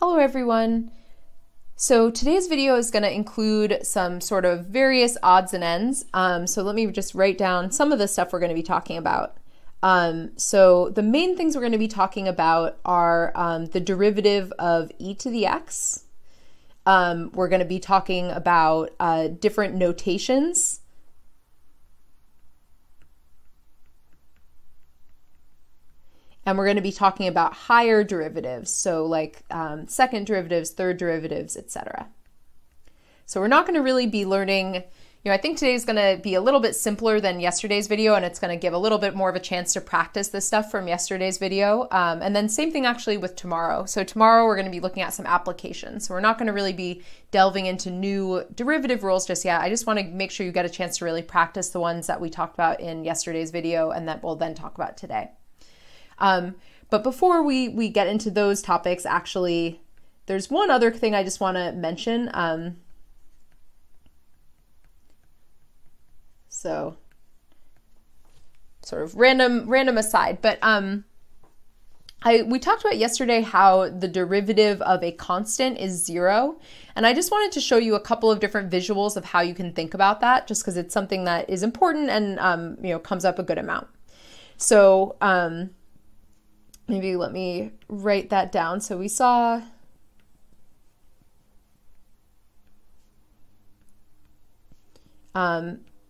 Hello everyone! So today's video is going to include some sort of various odds and ends. So let me just write down some of the stuff we're going to be talking about. So the main things we're going to be talking about are the derivative of e to the x. We're going to be talking about different notations. And we're going to be talking about higher derivatives, so like second derivatives, third derivatives, etc. So we're not going to really be learning, I think today's going to be a little bit simpler than yesterday's video, and it's going to give a little bit more of a chance to practice this stuff from yesterday's video. And then same thing actually with tomorrow. So tomorrow we're going to be looking at some applications. So we're not going to really be delving into new derivative rules just yet. I just want to make sure you get a chance to really practice the ones that we talked about in yesterday's video and that we'll then talk about today. But before we get into those topics, actually, there's one other thing I just want to mention. So sort of random aside, but we talked about yesterday how the derivative of a constant is 0, and I just wanted to show you a couple of different visuals of how you can think about that, just because it's something that is important and comes up a good amount. So maybe let me write that down. So we saw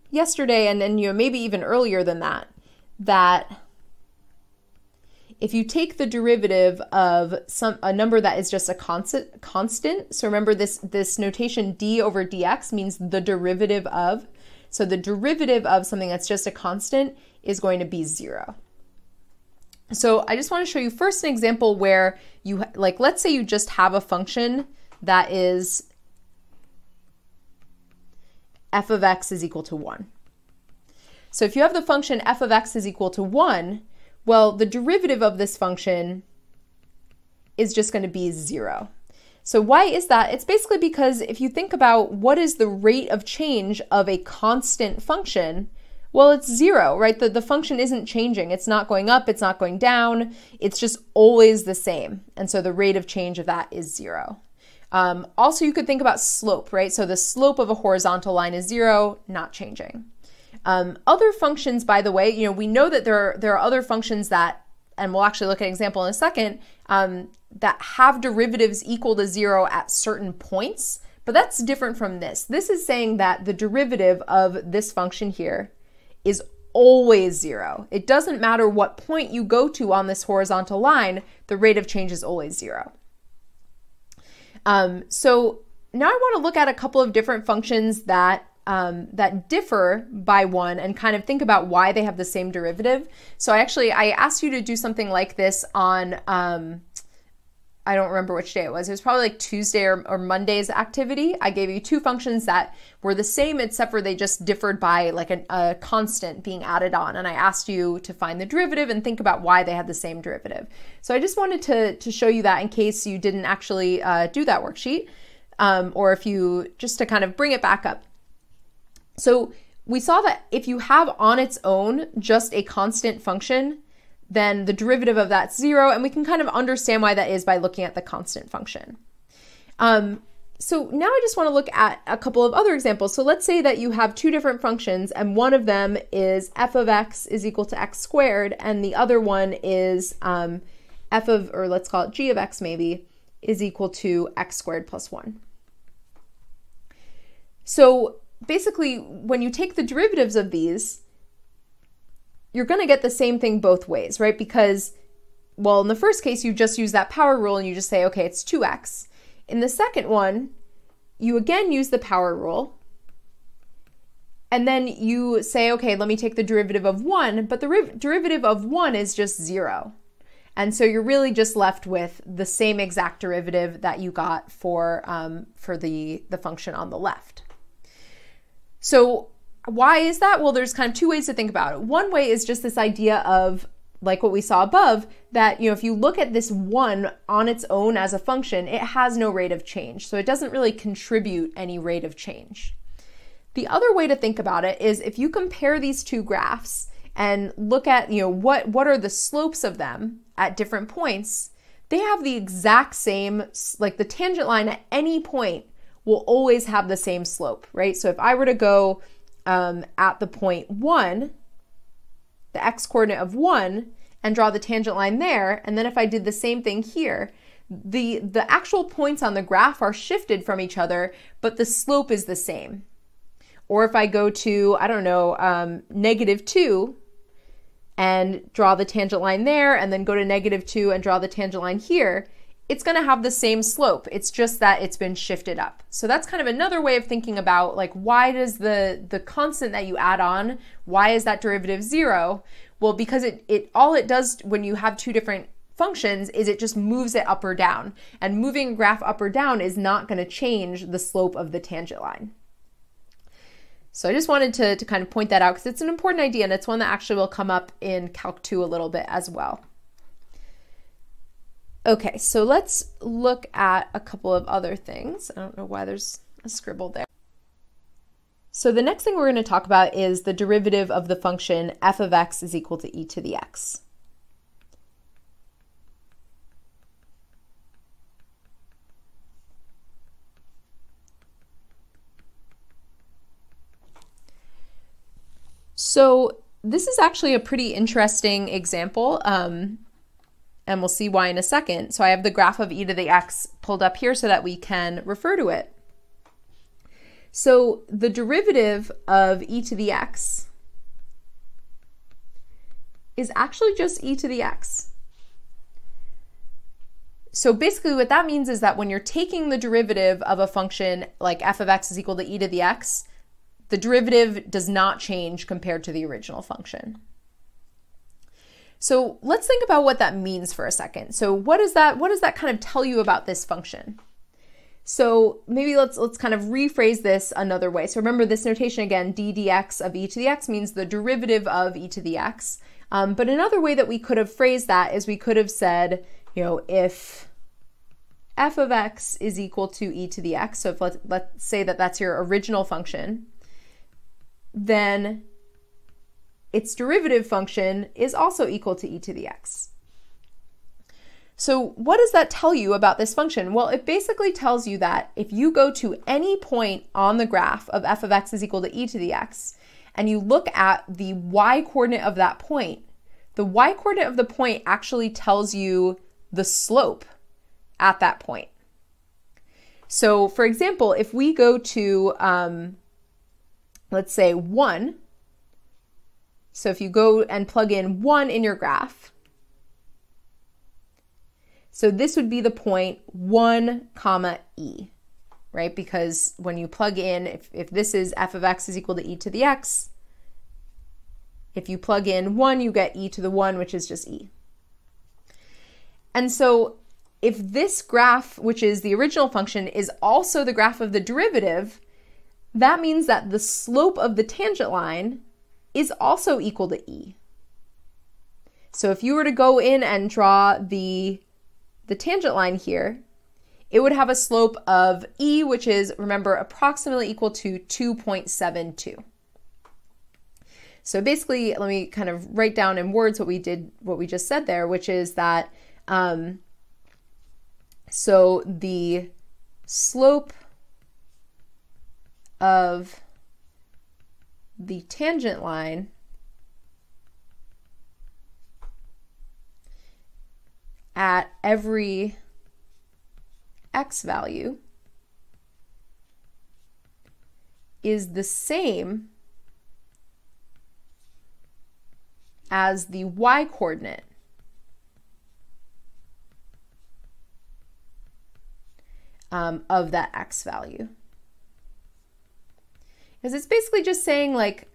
yesterday, and then maybe even earlier than that, that if you take the derivative of a number that is just a constant, so remember this notation d over dx means the derivative of, so the derivative of something that's just a constant is going to be 0. So I just want to show you first an example where you, let's say you just have a function that is f of x is equal to 1. So if you have the function f of x is equal to 1, well, the derivative of this function is just going to be 0. So why is that? It's basically because if you think about what is the rate of change of a constant function, well, it's 0, right? The function isn't changing. It's not going up, it's not going down. It's just always the same. And so the rate of change of that is 0. Also, you could think about slope, right? So the slope of a horizontal line is 0, not changing. Other functions, by the way, we know that there are other functions that, and we'll actually look at an example in a second, that have derivatives equal to 0 at certain points, but that's different from this. This is saying that the derivative of this function here is always 0. It doesn't matter what point you go to on this horizontal line, the rate of change is always 0. So now I want to look at a couple of different functions that differ by 1 and kind of think about why they have the same derivative. So I asked you to do something like this on, I don't remember which day it was. It was probably like Tuesday or Monday's activity. I gave you two functions that were the same except for they just differed by like a constant being added on. And I asked you to find the derivative and think about why they had the same derivative. So I just wanted to show you that in case you didn't actually do that worksheet, or if you, just to kind of bring it back up. So we saw that if you have on its own just a constant function, then the derivative of that's 0, and we can kind of understand why that is by looking at the constant function. So now I just want to look at a couple of other examples. So let's say that you have two different functions, and one of them is f of x is equal to x squared, and the other one is f of, or let's call it g of x maybe, is equal to x squared plus 1. So basically, when you take the derivatives of these, you're going to get the same thing both ways, right? Because, well, in the first case, you just use that power rule and you just say, okay, it's 2x. In the second one, you again use the power rule, and then you say, okay, let me take the derivative of 1, but the derivative of 1 is just 0. And so you're really just left with the same exact derivative that you got for the function on the left. So why is that? Well, there's kind of two ways to think about it. One way is just this idea of, like what we saw above, that if you look at this 1 on its own as a function, it has no rate of change. So it doesn't really contribute any rate of change. The other way to think about it is if you compare these two graphs and look at what are the slopes of them at different points, they have the exact same, like the tangent line at any point will always have the same slope, right? So if I were to go at the point 1, the x coordinate of 1, and draw the tangent line there, and then if I did the same thing here, the actual points on the graph are shifted from each other, but the slope is the same. Or if I go to, I don't know, -2 and draw the tangent line there, and then go to -2 and draw the tangent line here, it's going to have the same slope. It's just that it's been shifted up. So that's kind of another way of thinking about, like, why does the constant that you add on, why is that derivative 0? Well, because all it does when you have two different functions is it just moves it up or down. And moving a graph up or down is not going to change the slope of the tangent line. So I just wanted to kind of point that out because it's an important idea, and it's one that actually will come up in Calc 2 a little bit as well. Okay, so let's look at a couple of other things. I don't know why there's a scribble there. So the next thing we're going to talk about is the derivative of the function f of x is equal to e to the x. So this is actually a pretty interesting example, and we'll see why in a second. So I have the graph of e to the x pulled up here so that we can refer to it. So the derivative of e to the x is actually just e to the x. So basically what that means is that when you're taking the derivative of a function like f of x is equal to e to the x, the derivative does not change compared to the original function. So let's think about what that means for a second. So what does that kind of tell you about this function? So maybe let's kind of rephrase this another way. So remember this notation again, d dx of e to the x means the derivative of e to the x. But another way that we could have phrased that is we could have said, you know, if f of x is equal to e to the x, so if let's say that that's your original function, then its derivative function is also equal to e to the x. So what does that tell you about this function? Well, it basically tells you that if you go to any point on the graph of f of x is equal to e to the x, and you look at the y coordinate of that point, the y coordinate of the point actually tells you the slope at that point. So for example, if we go to, let's say 1, so if you go and plug in 1 in your graph, so this would be the point 1 comma e, right? Because when you plug in, if this is f of x is equal to e to the x, if you plug in 1, you get e to the 1, which is just e. And so if this graph, which is the original function, is also the graph of the derivative, that means that the slope of the tangent line is also equal to e. So if you were to go in and draw the tangent line here, it would have a slope of e, which is, remember, approximately equal to 2.72. So basically, let me kind of write down in words what we just said there, which is that, so the slope of the tangent line at every x value is the same as the y coordinate of that x value. Because it's basically just saying, like,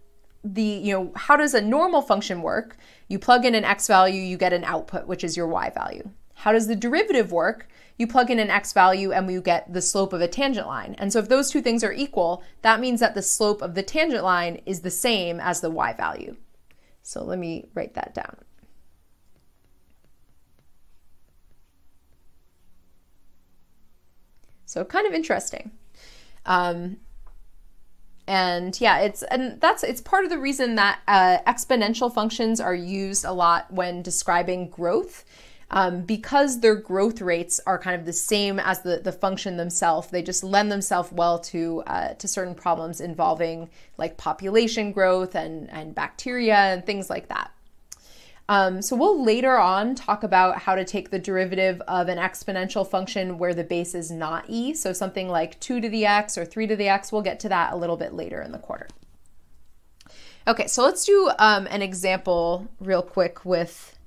how does a normal function work? You plug in an x value, you get an output, which is your y value. How does the derivative work? You plug in an x value and you get the slope of a tangent line. And so if those two things are equal, that means that the slope of the tangent line is the same as the y value. So let me write that down. So kind of interesting. And yeah, it's part of the reason that exponential functions are used a lot when describing growth. because their growth rates are kind of the same as the function themselves, they just lend themselves well to certain problems involving like population growth and bacteria and things like that. So we'll later on talk about how to take the derivative of an exponential function where the base is not e. So something like 2 to the x or 3 to the x, we'll get to that a little bit later in the quarter. Okay, so let's do an example real quick with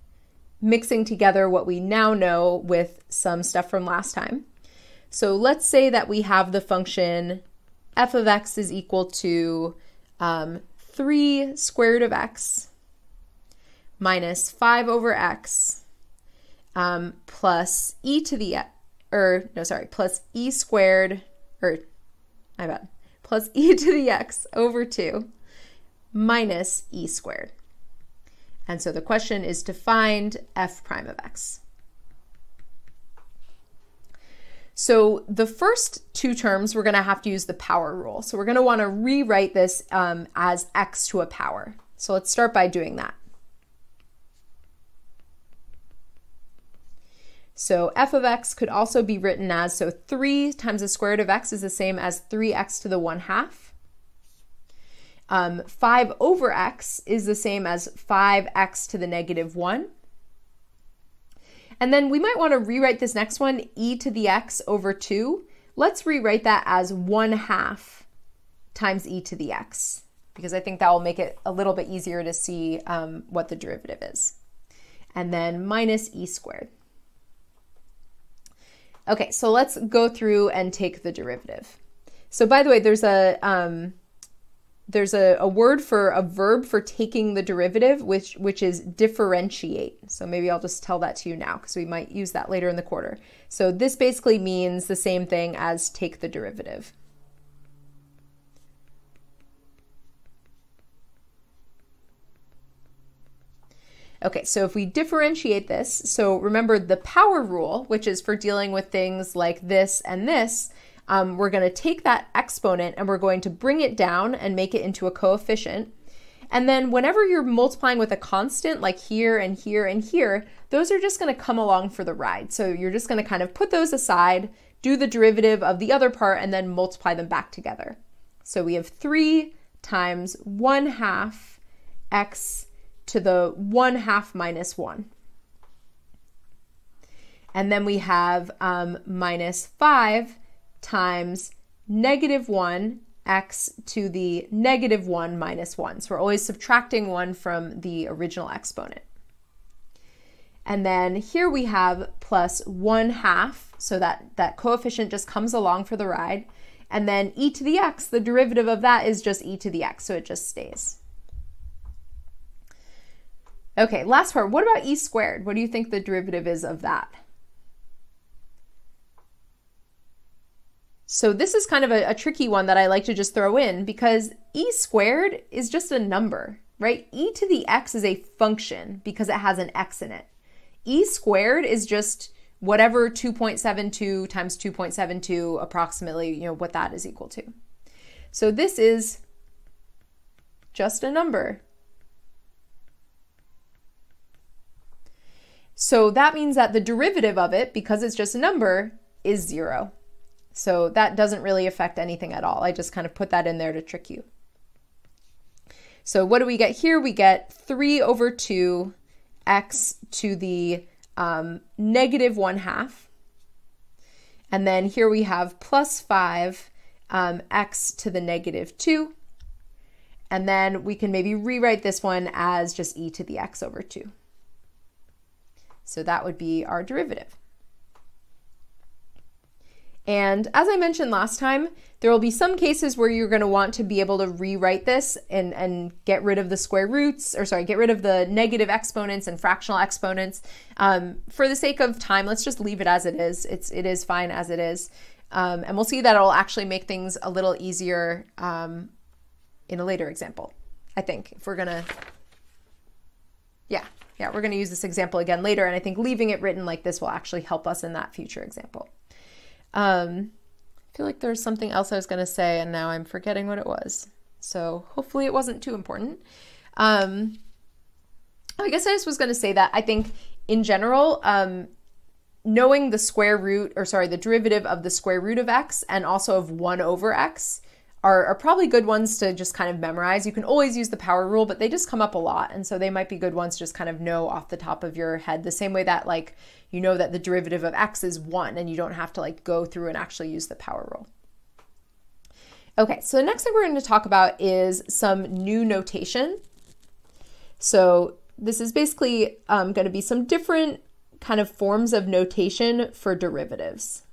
mixing together what we now know with some stuff from last time. So let's say that we have the function f of x is equal to 3 square root of x minus 5 over x plus e to the, plus e squared, plus e to the x over 2 minus e squared. And so the question is to find f prime of x. So the first two terms, we're going to have to use the power rule. So we're going to want to rewrite this as x to a power. So let's start by doing that. So f of x could also be written as, so 3 times the square root of x is the same as 3x to the 1/2. 5 over x is the same as 5x to the -1. And then we might want to rewrite this next one, e to the x over 2. Let's rewrite that as 1/2 times e to the x, because I think that will make it a little bit easier to see what the derivative is. And then minus e squared. Okay, so let's go through and take the derivative. So by the way, there's a word for a verb for taking the derivative, which is differentiate. So maybe I'll just tell that to you now because we might use that later in the quarter. So this basically means the same thing as take the derivative. Okay, so if we differentiate this, so remember the power rule, which is for dealing with things like this and this, we're going to take that exponent and we're going to bring it down and make it into a coefficient. And then whenever you're multiplying with a constant, like here and here and here, those are just going to come along for the ride. So you're just going to kind of put those aside, do the derivative of the other part, and then multiply them back together. So we have 3 times 1/2 x to the 1/2 minus 1. And then we have minus 5 times -1 x to the -1 minus 1. So we're always subtracting 1 from the original exponent. And then here we have plus 1/2, so that coefficient just comes along for the ride. And then e to the x, the derivative of that is just e to the x, so it just stays. Okay, last part, what about e squared? What do you think the derivative is of that? So this is kind of a tricky one that I like to just throw in because e squared is just a number, right? E to the x is a function because it has an x in it. E squared is just whatever 2.72 times 2.72 approximately, what that is equal to. So this is just a number. So that means that the derivative of it, because it's just a number, is 0. So that doesn't really affect anything at all. I just kind of put that in there to trick you. So what do we get here? We get 3 over 2 x to the -1/2. And then here we have plus 5 x to the -2. And then we can maybe rewrite this one as just e to the x over 2. So that would be our derivative. And as I mentioned last time, there will be some cases where you're going to want to be able to rewrite this and get rid of the square roots, get rid of the negative exponents and fractional exponents. For the sake of time, let's just leave it as it is. It is fine as it is. And we'll see that it'll actually make things a little easier in a later example, I think, if we're going to, yeah, we're going to use this example again later, and I think leaving it written like this will actually help us in that future example. I feel like there's something else I was going to say, and now I'm forgetting what it was. So hopefully it wasn't too important. I guess I just was going to say that I think in general, knowing the square root, or sorry, the derivative of the square root of x and also of 1 over x are probably good ones to just kind of memorize. You can always use the power rule, but they just come up a lot. And so they might be good ones to just kind of know off the top of your head, the same way that like, you know that the derivative of x is 1 and you don't have to like go through and actually use the power rule. Okay, so the next thing we're going to talk about is some new notation. So this is basically going to be some different kind of forms of notation for derivatives.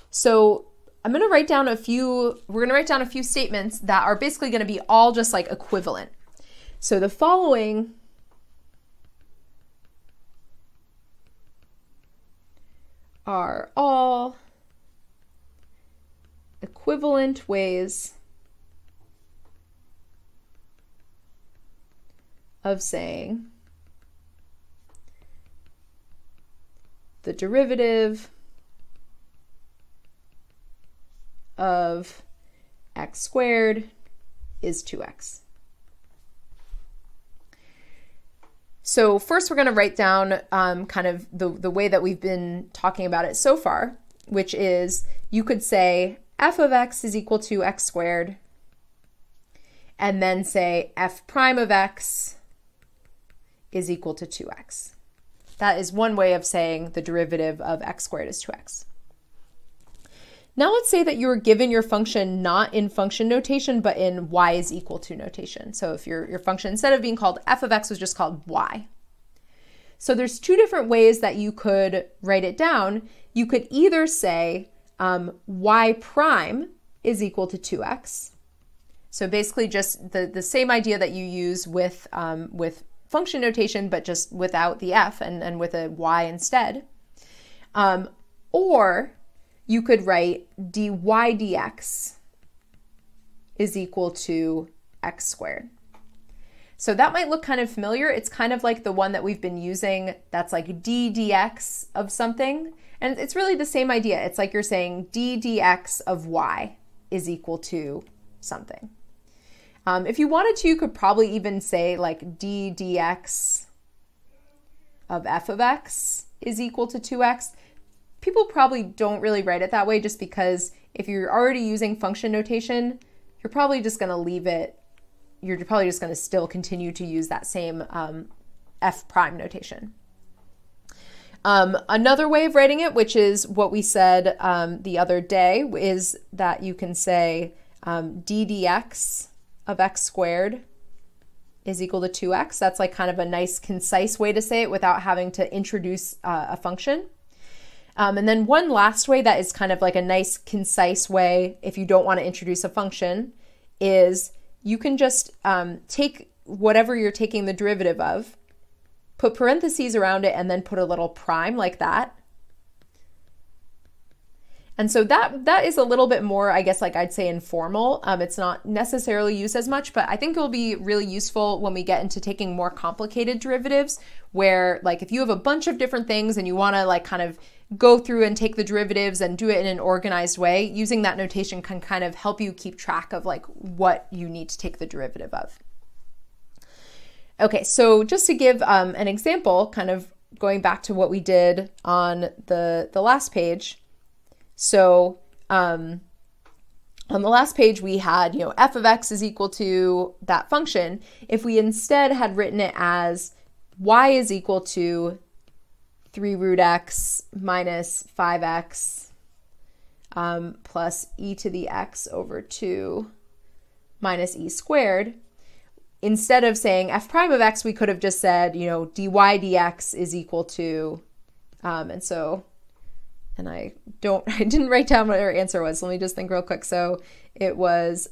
So I'm going to write down a few, we're going to write down a few statements that are basically going to be all just like equivalent. So the following are all equivalent ways of saying the derivative of x squared is 2x. So first we're going to write down kind of the way that we've been talking about it so far, which is you could say f of x is equal to x squared, and then say f prime of x is equal to 2x. That is one way of saying the derivative of x squared is 2x. Now let's say that you were given your function not in function notation, but in y is equal to notation. So if your function, instead of being called f of x, was just called y. So there's two different ways that you could write it down. You could either say y prime is equal to 2x. So basically just the same idea that you use with function notation, but just without the f and with a y instead. Or you could write dy dx is equal to x squared. So that might look kind of familiar. It's kind of like the one that we've been using that's like d dx of something. And it's really the same idea. It's like you're saying d dx of y is equal to something. If you wanted to, you could probably even say like d dx of f of x is equal to 2x. People probably don't really write it that way just because if you're already using function notation, you're probably just going to leave it, you're probably just going to still continue to use that same f prime notation. Another way of writing it, which is what we said the other day, is that you can say d dx of x squared is equal to 2x. That's like kind of a nice concise way to say it without having to introduce a function. And then one last way that is kind of like a nice concise way if you don't want to introduce a function is you can just take whatever you're taking the derivative of, put parentheses around it, and then put a little prime like that. And so that is a little bit more, I guess, like I'd say informal. It's not necessarily used as much, but I think it'll be really useful when we get into taking more complicated derivatives where like if you have a bunch of different things and you want to like kind of go through and take the derivatives and do it in an organized way, using that notation can kind of help you keep track of like what you need to take the derivative of. Okay, so just to give an example, kind of going back to what we did on the last page. So on the last page we had, f of x is equal to that function. If we instead had written it as y is equal to 3 root x minus 5x plus e to the x over 2 minus e squared, instead of saying f prime of x, we could have just said, dy dx is equal to, and I didn't write down what our answer was. Let me just think real quick. So it was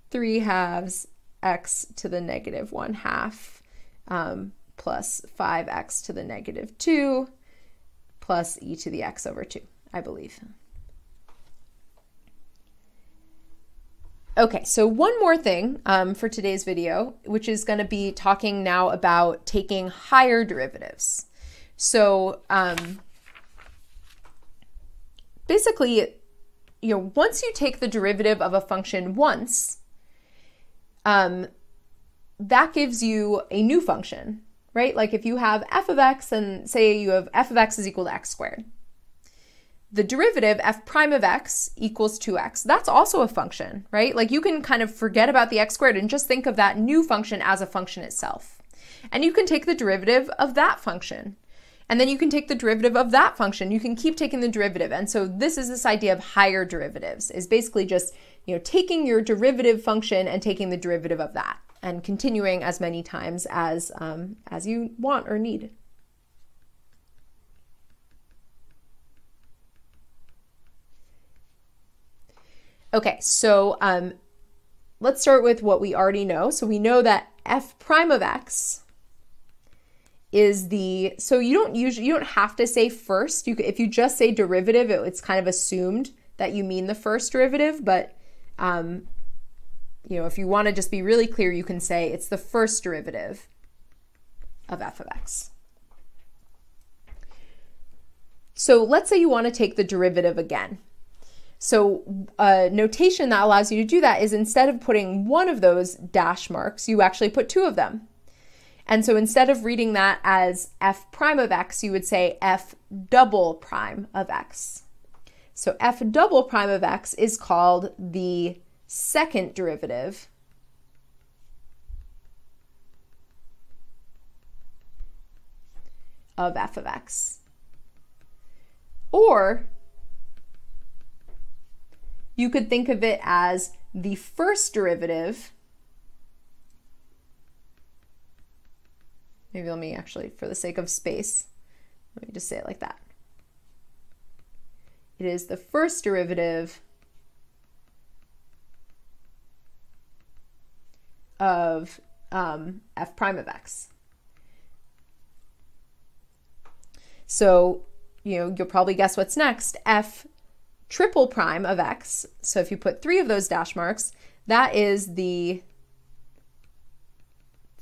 3 halves x to the negative 1/2 plus 5x to the negative 2 plus e to the x over 2, I believe. Okay, so one more thing for today's video, which is going to be talking now about taking higher derivatives. So basically, once you take the derivative of a function once, that gives you a new function, right? Like if you have f of x and say you have f of x is equal to x squared. The derivative f prime of x equals 2x. That's also a function, right? Like you can kind of forget about the x squared and just think of that new function as a function itself. And you can take the derivative of that function. And then you can take the derivative of that function. You can keep taking the derivative. And so this is this idea of higher derivatives, is basically just, taking your derivative function and taking the derivative of that and continuing as many times as you want or need. Okay, so let's start with what we already know. So we know that f prime of x is so you don't have to say first. If you just say derivative, it's kind of assumed that you mean the first derivative, but if you want to just be really clear, you can say it's the first derivative of f of x. So let's say you want to take the derivative again. So a notation that allows you to do that is instead of putting one of those dash marks, you actually put two of them. And so instead of reading that as f prime of x, you would say f double prime of x. So f double prime of x is called the second derivative of f of x. Or you could think of it as the first derivative. Maybe let me actually, for the sake of space, let me just say it like that. It is the first derivative of f prime of x. So, you'll probably guess what's next. F triple prime of x. So if you put three of those dash marks, that is the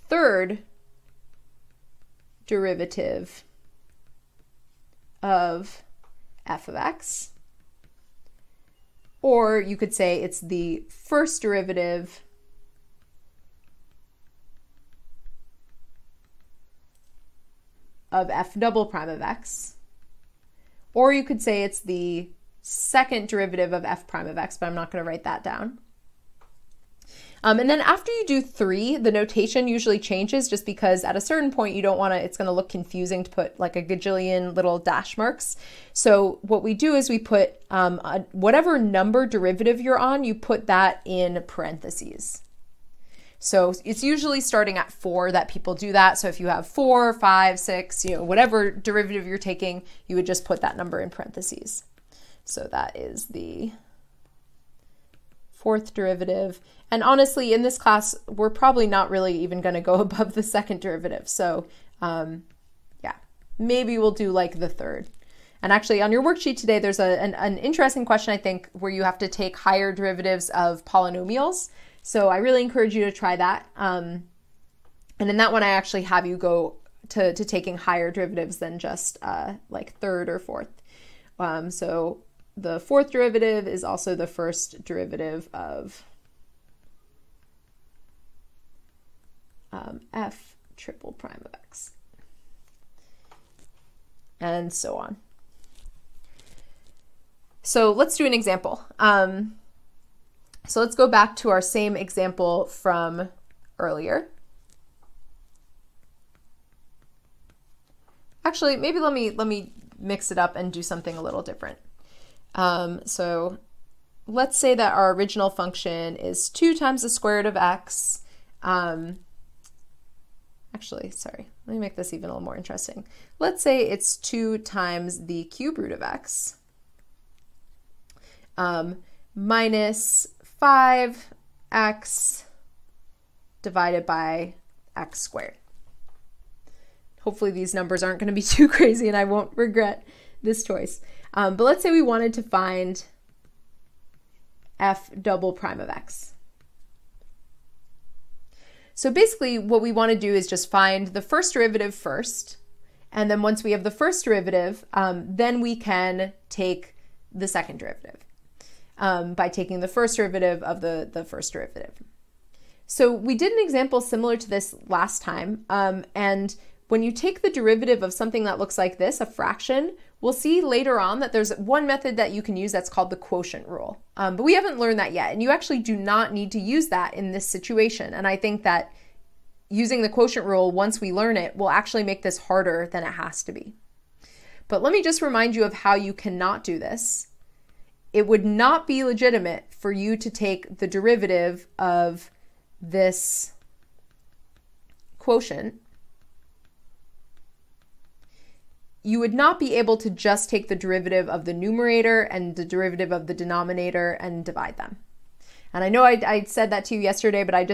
third derivative of f of x. Or you could say it's the first derivative of f double prime of x. Or you could say it's the second derivative of f prime of x, but I'm not going to write that down. And then after you do 3, the notation usually changes just because at a certain point you don't want to, it's going to look confusing to put like a gajillion little dash marks. So what we do is we put whatever number derivative you're on, you put that in parentheses. So it's usually starting at 4 that people do that. So if you have 4, 5, 6, whatever derivative you're taking, you would just put that number in parentheses. So that is the fourth derivative. And honestly, in this class, we're probably not really even going to go above the second derivative. So yeah, maybe we'll do like the third. And actually on your worksheet today, there's an interesting question, I think, where you have to take higher derivatives of polynomials. So I really encourage you to try that. And in that one, I actually have you go to taking higher derivatives than just like third or fourth. So the fourth derivative is also the first derivative of f triple prime of x, and so on. So let's do an example. So let's go back to our same example from earlier. Actually, maybe let me mix it up and do something a little different. So let's say that our original function is 2 times the square root of x. Actually, sorry, let me make this even a little more interesting. Let's say it's 2 times the cube root of x minus 5x divided by x squared. Hopefully these numbers aren't going to be too crazy and I won't regret this choice. But let's say we wanted to find f double prime of x. So basically what we want to do is just find the first derivative first, and then once we have the first derivative, then we can take the second derivative. by taking the first derivative of the first derivative. So we did an example similar to this last time, and when you take the derivative of something that looks like this, a fraction, we'll see later on that there's one method that you can use that's called the quotient rule. But we haven't learned that yet, and you actually do not need to use that in this situation. And I think that using the quotient rule, once we learn it, will actually make this harder than it has to be. But let me just remind you of how you cannot do this. It would not be legitimate for you to take the derivative of this quotient. You would not be able to just take the derivative of the numerator and the derivative of the denominator and divide them. And I know I said that to you yesterday, but I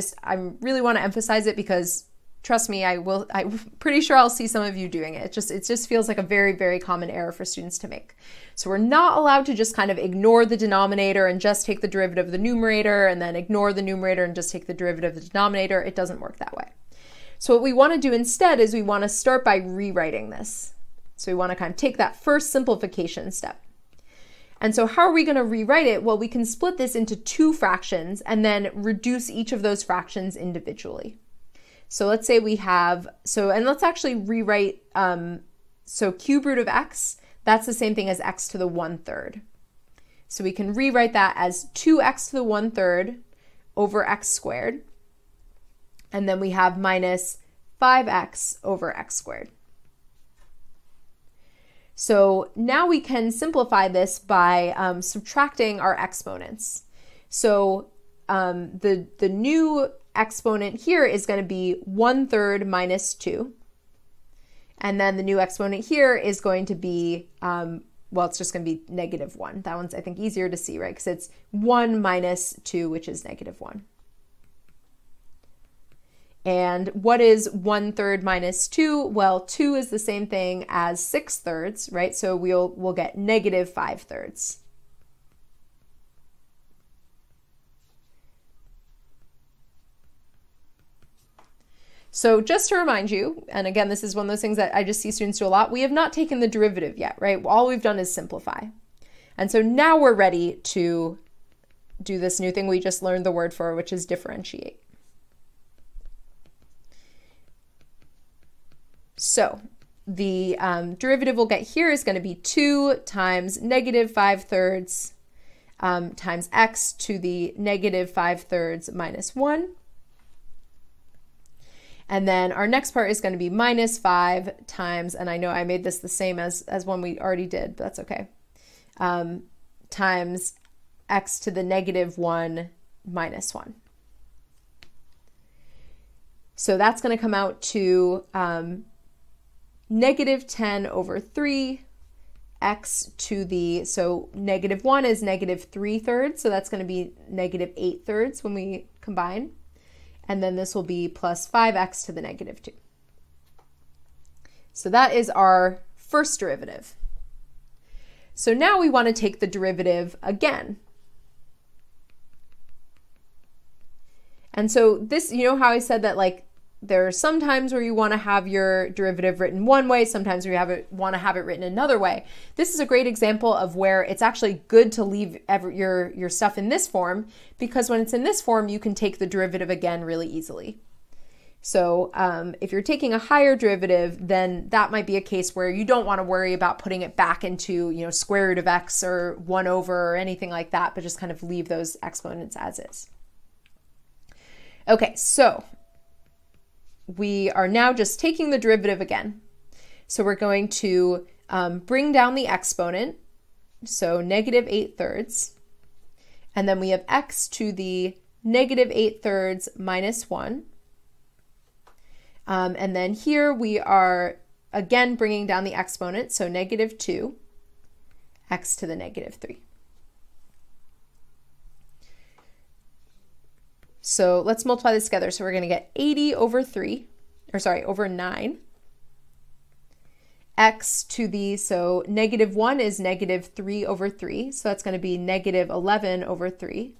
really want to emphasize it because trust me, I'm pretty sure I'll see some of you doing it. It just feels like a very, very common error for students to make. So we're not allowed to just kind of ignore the denominator and just take the derivative of the numerator and then ignore the numerator and just take the derivative of the denominator. It doesn't work that way. So what we want to do instead is we want to start by rewriting this. So we want to kind of take that first simplification step. And so how are we going to rewrite it? Well, we can split this into two fractions and then reduce each of those fractions individually. So let's say we have, and let's actually rewrite, so cube root of x, that's the same thing as x to the 1/3. So we can rewrite that as 2x to the 1/3 over x squared. And then we have minus 5x over x squared. So now we can simplify this by subtracting our exponents. So the new exponent here is going to be 1/3 minus 2. And then the new exponent here is going to be, well, it's just going to be -1. That one's, I think, easier to see, right? Because it's 1 minus 2, which is -1. And what is 1/3 minus 2? Well, 2 is the same thing as 6/3, right? So we'll get -5/3. So just to remind you, and again, this is one of those things that I just see students do a lot, we have not taken the derivative yet, right? All we've done is simplify. And so now we're ready to do this new thing we just learned the word for, which is differentiate. So the derivative we'll get here is going to be 2 times -5/3 times x to the -5/3 minus 1. And then our next part is going to be -5 times, and I know I made this the same as one we already did, but that's okay, times x to the -1 minus 1. So that's going to come out to -10 over 3 x to the, so -1 is -3/3, so that's going to be -8/3 when we combine. And then this will be plus 5x to the -2. So that is our first derivative. So now we want to take the derivative again. And so this, you know how I said that like there are some times where you want to have your derivative written one way, sometimes where you want to have it written another way. This is a great example of where it's actually good to leave your stuff in this form, because when it's in this form, you can take the derivative again really easily. So if you're taking a higher derivative, then that might be a case where you don't want to worry about putting it back into, you know, square root of x or 1/, or anything like that, but just kind of leave those exponents as is. Okay, so we are now just taking the derivative again. So we're going to bring down the exponent, so -8/3, and then we have x to the -8/3 minus 1. And then here we are again bringing down the exponent, so -2, x to the -3. So let's multiply this together. So we're going to get 80 over 3, or sorry, over 9, x to the, so -1 is -3 over 3, so that's going to be -11 over 3.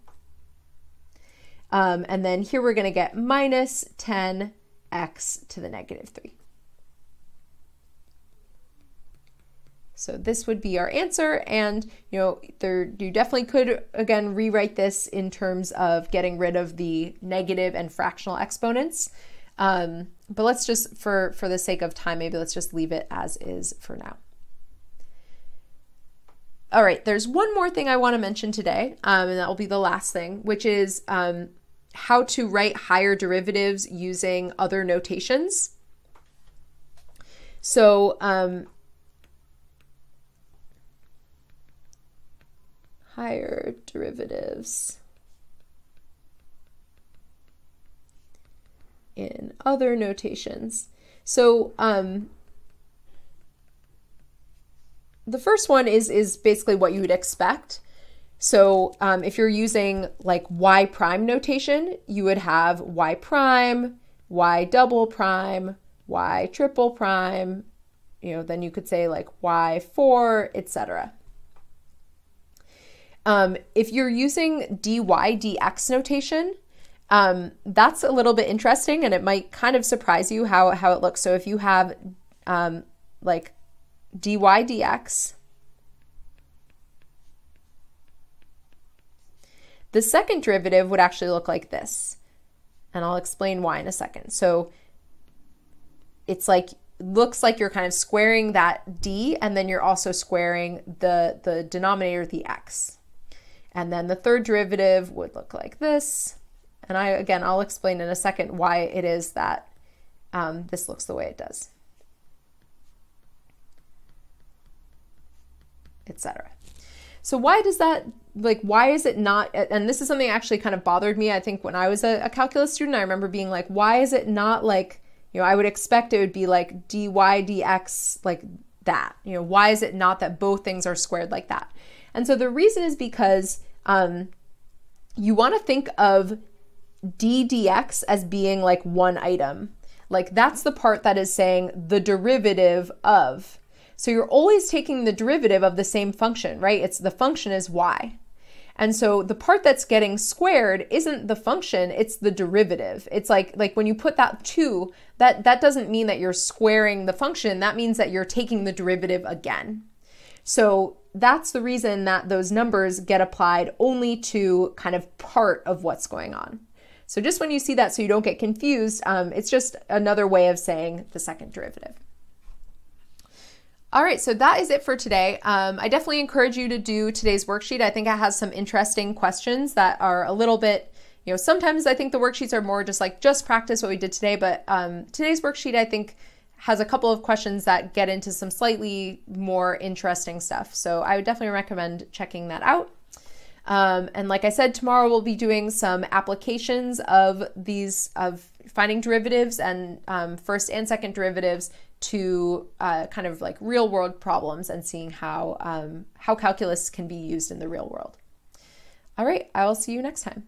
And then here we're going to get minus 10x to the -3. So this would be our answer. And, you know, you definitely could, again, rewrite this in terms of getting rid of the negative and fractional exponents. But let's just, for the sake of time, maybe let's just leave it as is for now. All right, there's one more thing I want to mention today, and that will be the last thing, which is how to write higher derivatives using other notations. So higher derivatives in other notations. So the first one is basically what you would expect. So if you're using like y prime notation, you would have y prime, y double prime, y triple prime, you know, then you could say like y4, etc. If you're using dy dx notation, that's a little bit interesting, and it might kind of surprise you how it looks. So if you have like dy dx, the second derivative would actually look like this, and I'll explain why in a second. So it's like, looks like you're kind of squaring that d, and then you're also squaring the denominator, the x. And then the third derivative would look like this. And I'll explain in a second why it is that this looks the way it does, etc. So why does that, like, why is it not, and this is something that actually kind of bothered me, I think, when I was a calculus student. I remember being like, why is it not like, you know, I would expect it would be like dy dx like that. You know, why is it not that both things are squared like that? And so the reason is because you want to think of d dx as being like one item. Like that's the part that is saying the derivative of. So you're always taking the derivative of the same function, right? It's the function is y. And so the part that's getting squared isn't the function, it's the derivative. It's like when you put that 2, that doesn't mean that you're squaring the function, that means that you're taking the derivative again. So that's the reason that those numbers get applied only to kind of part of what's going on. So just when you see that, so you don't get confused, it's just another way of saying the second derivative. All right, so that is it for today. I definitely encourage you to do today's worksheet. I think it has some interesting questions that are a little bit, you know, sometimes I think the worksheets are more just practice what we did today, but today's worksheet I think has a couple of questions that get into some slightly more interesting stuff. So I would definitely recommend checking that out. And like I said, tomorrow we'll be doing some applications of finding derivatives and first and second derivatives to kind of like real world problems and seeing how calculus can be used in the real world. All right, I will see you next time.